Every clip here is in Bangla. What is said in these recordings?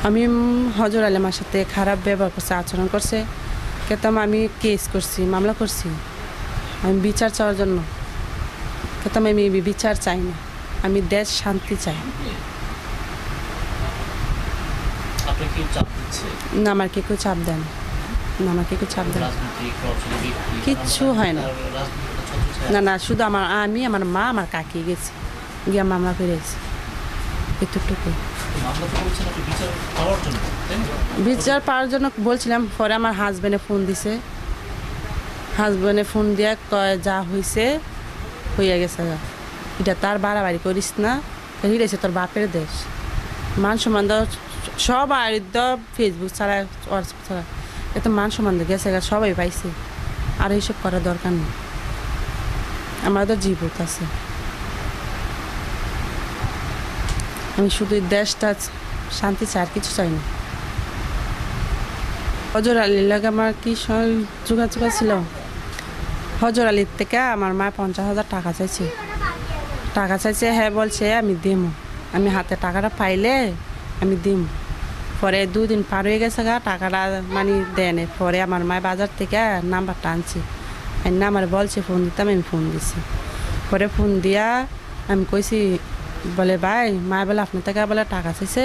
আমি হজর আলেমার সাথে খারাপ ব্যবহার করছে, আচরণ করছে, কেতাম আমি কেস করছি, মামলা করছি। আমি বিচার চাওয়ার জন্য কেতাম আমি বিচার চাই না, আমি দেশ শান্তি চাই। না, আমার কে কেউ চাপ দেন না, আমাকে কেউ চাপ দেন কিচ্ছু হয় না। না না, শুধু আমি আমার মা আমার কাকি গেছি, গিয়ে মামলা করেছি এতটুকু। বিচার পাওয়ার জন্য বলছিলাম, পরে আমার হাজব্যান্ডে ফোন দিছে, হাজব্যান্ডে ফোন দিয়ে কয় যা হয়েছে হইয়া গেছে, এটা তার বাড়াবাড়ি করিস না, হিরেছে তোর বাপের দেশ। মান সম্মান সব আর ফেসবুক ছাড়া হোয়াটসঅ্যাপ ছাড়া এত মান সম্মান গেছে, সবাই পাইছে, আর এইসব করার দরকার নেই। আমাদের জীবত আছে, আমি শুধু দেশটা শান্তি চাই, আর কিছু চাই না। হজর আলীর লাগে আমার কি যোগাযোগ ছিল, হজর আলীর থেকে আমার মা 50,000 টাকা চাইছে, হ্যাঁ বলছে আমি দিম, আমি হাতে টাকাটা পাইলে আমি দিম। পরে 2 দিন পার হয়ে গেছে টাকাটা মানে দেন। পরে আমার মায় বাজার থেকে নাম্বারটা আনছি, আমার বলছে ফোন দিতাম, আমি ফোন দিছি। পরে ফোন দিয়া আমি কইছি, বলে ভাই মায় বলে আপনার থেকে বলে টাকা চাইছে,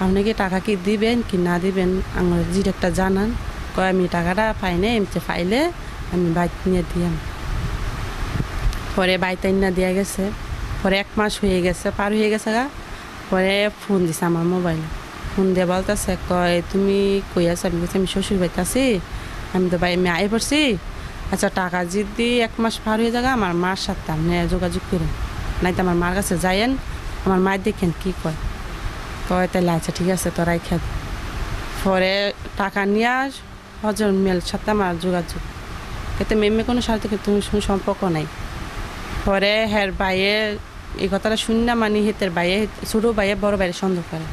আপনি কি টাকা কি দিবেন কি না দিবেন আমার ডিরেক্টটা জানান। কয় আমি টাকাটা পাই না, এমনি পাইলে আমি বাইক নিয়ে দিয়াম। পরে বাইক না দিয়া গেছে, পরে 1 মাস হয়ে গেছে, পার হয়ে গেছে পরে ফোন দিছে আমার মোবাইলে, ফোন দিয়ে বলতেছে কয় তুমি কই আছো, আমি বলছি আমি শ্বশুর বাড়িতে আছি, আমি তো ভাই আমি আয় পড়ছি। আচ্ছা টাকা যদি 1 মাস পার হয়ে যাবে আমার মার সাথে আপনি যোগাযোগ করেন, নাই তো আমার মার কাছে যাইয়েন, আমার মায়ের দেখেন কি কয় তাহলে আচ্ছা ঠিক আছে তোরাই খেত। পরে টাকা নিয়ে হজর মেল সাথে আমার যোগাযোগ, এতে মেমে কোনো সাথে তুমি সম্পর্ক নাই। পরে হের বাইয়ে এই কথাটা শুনি না, মানে হেতের বাইয়ে ছোটো বাইয়ে বড় বাইরে সন্দেহ করে,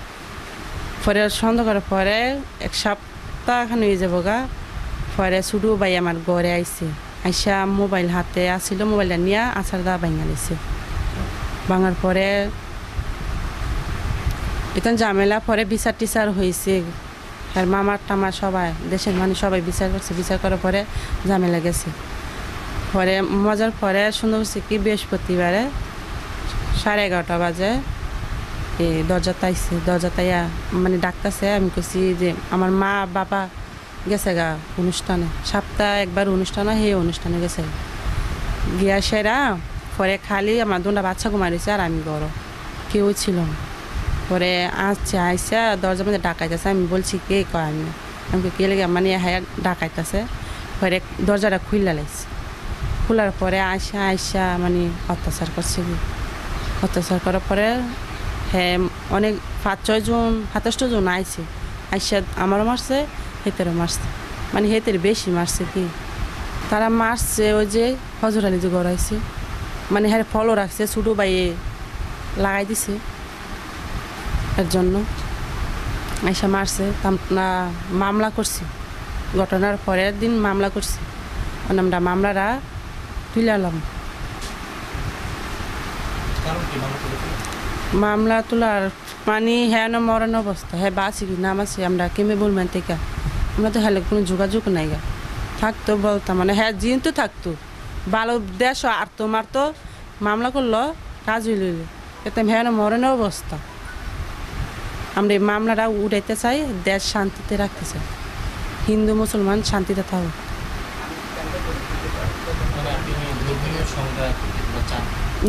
পরে সন্দেহ করার পরে 1 সপ্তাহ খান হয়ে যাবো পরে ছোটো ভাই আমার ঘরে আইসা মোবাইল হাতে আসছিল, মোবাইলটা নিয়ে আচার দা ভাঙা নিছে। ভাঙার পরে এখন ঝামেলা, পরে বিচার টিচার হয়েছে, আর মামার টামার সবাই দেশের মানুষ সবাই বিচার করছে, বিচার করার পরে ঝামেলা গেছে। পরে মজার পরে শুনে হচ্ছে কি বৃহস্পতিবারে 11:30 বাজে দরজা তাইয়া মানে ডাকতেছে। আমি কইছি যে আমার মা বাবা গেছে অনুষ্ঠানে, সপ্তাহে একবার অনুষ্ঠান হয়, সেই অনুষ্ঠানে গেছে গিয়া সেরা। পরে খালি আমার 2টা বাচ্চা ঘুমাইছে আর আমি গরম, কেউ ছিল না। পরে আইসা দরজার মধ্যে ডাকাইতেছে, আমি বলছি কে কয়, আমি কে লেগে মানে হ্যাঁ ডাকাইতেছে। পরে দরজাটা খুললা লাগছে, খোলার পরে আইসা মানে অত্যাচার করছে, অত্যাচার করার পরে হ্যাঁ অনেক 5-6 জন 27 জন আইসা আমারও মারছে, হেতেরও মারছে, মানে হেতের বেশি মারছে। কি তারা মারছে ওই যে হজর আলী যে গড়াইছে, মানে হ্যাঁ ফলও রাখছে, ছোটো বাইয়ে লাগাই দিছে এর জন্য আইসা মারছে। মামলা করছি, ঘটনার পরের দিন মামলা করছি, আমরা মামলাটা তুলালাম। মামলা তোলার মানে হ্যাঁ না মরণ অবস্থা, হ্যাঁ বাঁচি কি নাম আছে আমরা কেমে বলবেন থেকে, আমরা তো হ্যাঁ কোনো যোগাযোগ নাই থাকতো বলতাম, মানে হ্যাঁ জিন তো থাকতো ভালো দেশ আর তোমার তো মামলা করলো কাজ হইল, এতে হ্যাঁ না মরণের অবস্থা। আমরা এই মামলাটা উঠাইতে চাই, দেশ শান্তিতে রাখতে চাই, হিন্দু মুসলমান শান্তিতে থাকো।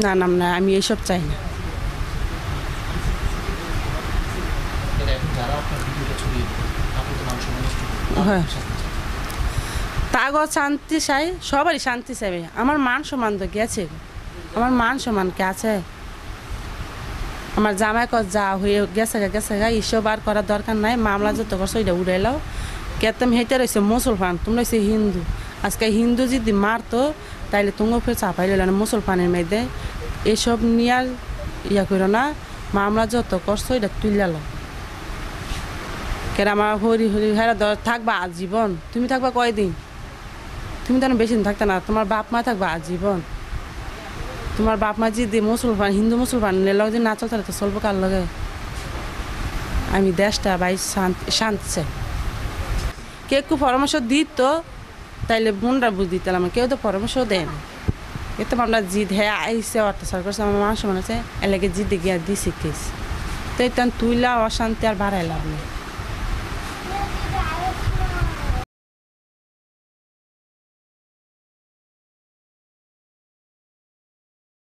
না না না, আমি এইসব চাই না। হ্যাঁ তাগো শান্তি চাই, সবারই শান্তি চাইবে। আমার মান সম্মান তো গেছে, আমার মান সম্মান কে আছে? আমার জামাই যা হয়ে গেছে এইসব আর করার দরকার নাই। মামলা যত করছো ওইটা উড়াইলাও, কেতাম হেঁটে রয়েছে মুসলমান, তোমরা হচ্ছে হিন্দু। আজকে হিন্দু যদি মারতো তাইলে তুমিও ফের চাপাই লইল না মুসলমানের মেয়েদের। এসব নিয়ে আর ইয়া করো না, মামলা যত করছো এটা তুললালো। কেন আমার হরি হ্যাঁ থাকবা আজীবন, তুমি থাকবা কয়দিন? তুমি তো বেশি দিন থাকতে না, তোমার বাপ মা থাকবা আজীবন। তোমার বাপ মা যদি মুসলমান হিন্দু মুসলমান লগে যদি না চলতে তো চলবো কার লগে? আমি দেশটা ভাই শান্তি চাই। কেউ একটু পরামর্শ দিত তাইলে বোনরা বুঝ দিতাম, কেউ তো পরামর্শ দেয় না। এতো আমরা জিদ হ্যাঁ আইসে অত্যাচার করছে, আমার মানুষ মনে হচ্ছে এলাকে জিদে গিয়া দিছি কেস, তো এটা তুইলা অশান্তি আর বাড়াই লাভ নেই।